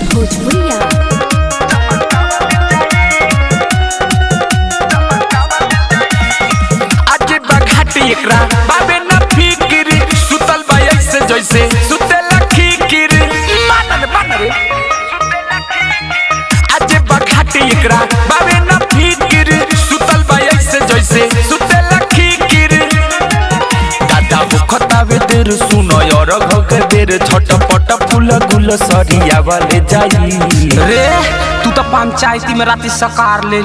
विकेश भोजपुरिया। आज बघाटी एकरा बाबे न फिकिर सुतल बा ऐसे जैसे सुतेला खिकिर मानर आज बघाटी एकरा बाबे न फिकिर सुतल बा ऐसे जैसे सुतेला खिकिर दादा बुखतावे देर सुनो और घके देर छटपट फूल गुल सरिया वाले जाई रे तू तो पंचायती में राती सकार ले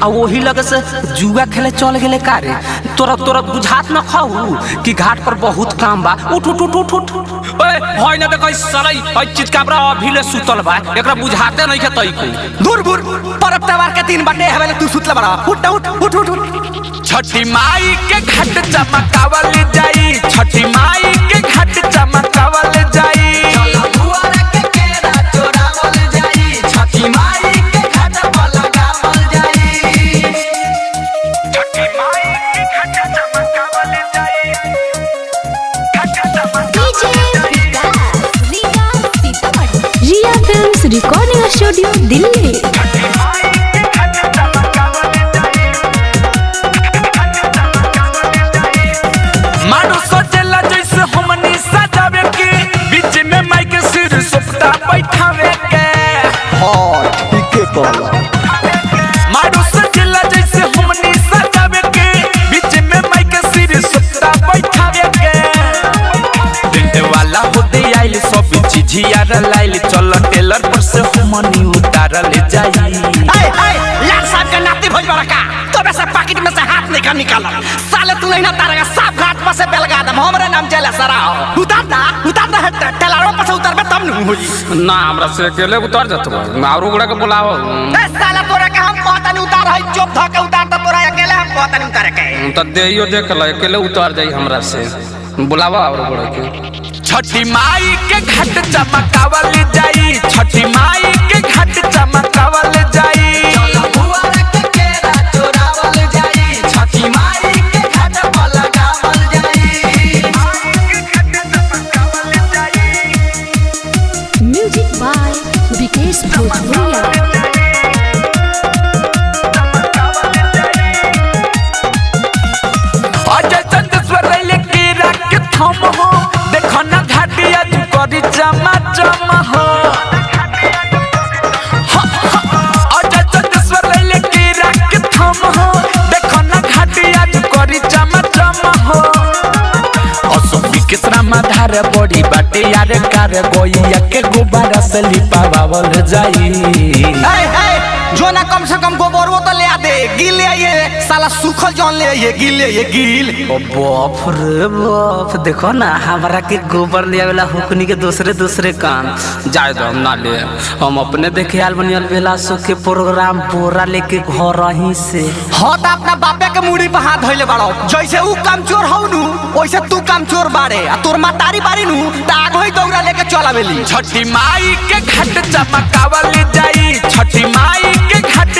आ वही लगे से जुआ खेले चल गेले का रे। तोरा बुझात न खाऊ कि घाट पर बहुत काम बा। उठ उठ उठ उठ उठ ओए होय न देखै सरई ओइ चितकाबरा अभिले सुतल बा एकरा बुझाते नहीं के तई कोई दूर दूर परब त्योहार के दिन बटे हवेले तू सुतल बड़ा। उठ उठ उठ उठ छठी माई के घाट चमकावल जाई छठी माई के घाट चमकावल जाई रिया फिल्म्स रिकॉर्डिंग स्टूडियो दिल्ली। मानो सजेला जैसे हमनी सजावे के बीच में माइक सिर सुपटा बैठावे के हाँ ठीक है कहला। मानो सजेला जैसे हमनी सजावे के बीच में माइक सिर सुपटा बैठावे के टेंट वाला होते आइल सब चीजिया लाइल चल टेलर पर से हमनी उतारल जाई। लाल साहब के नाती भोज बड़ा का तो वैसे पैकेट में से हाथ निकाला साले तू नहीं ना तारेगा साफ घाट पर से बेलगा दम हमरे नाम चला सरा उतार दा टेलरों पर से उतरबे तब न होई ना हमरा से अकेले उतर जत बा और ओकरा के बुलाओ ए साला तोरा के हम कहता नहीं उतार है चुप ध के उतार त तोरा अकेले हम कहता नहीं उतारे के त देइयो देख ल अकेले उतर जाई हमरा से बुलावा और ओकरा के। छठी माई के घाट चमकावल जाई छठी माई के घाट चमकावल जाई म्यूजिक बाय विकेश भोजपुरिया। अजय चंदेश्वर रैले की रख थम हो देखो ना घाटिया तू करी चमा हो अजय चंदेश्वर रैले की रख थम हो देखो ना घाटिया तू करी चमा हो असुबी किसरा माधार बड़ी बाटे यार कार गोइया के गुब्बारा से लिपावल जाई। जो ना कम से कम गोबर वो तो ले आ दे गिल ले आइए साला सूखल जौन ले आइए गिल ले आइए गिल। ओ बाप रे बाप देखो ना हमरा के गोबर ले आवेला हुकनी के दूसरे काम जाय दो ना ले हम अपने देखे आल बनियल बेला सो के प्रोग्राम पूरा लेके घर रही से हां त अपना बापे के मुड़ी पे हाथ धइले बाड़ो जैसे ऊ काम चोर हौ नु वैसे तू काम चोर बाड़े आ तोर मातारी बाड़ी नु त आगोई दौरा लेके चलावेली। छठी माई के घाट चमकावल जाई छठी माई के घाट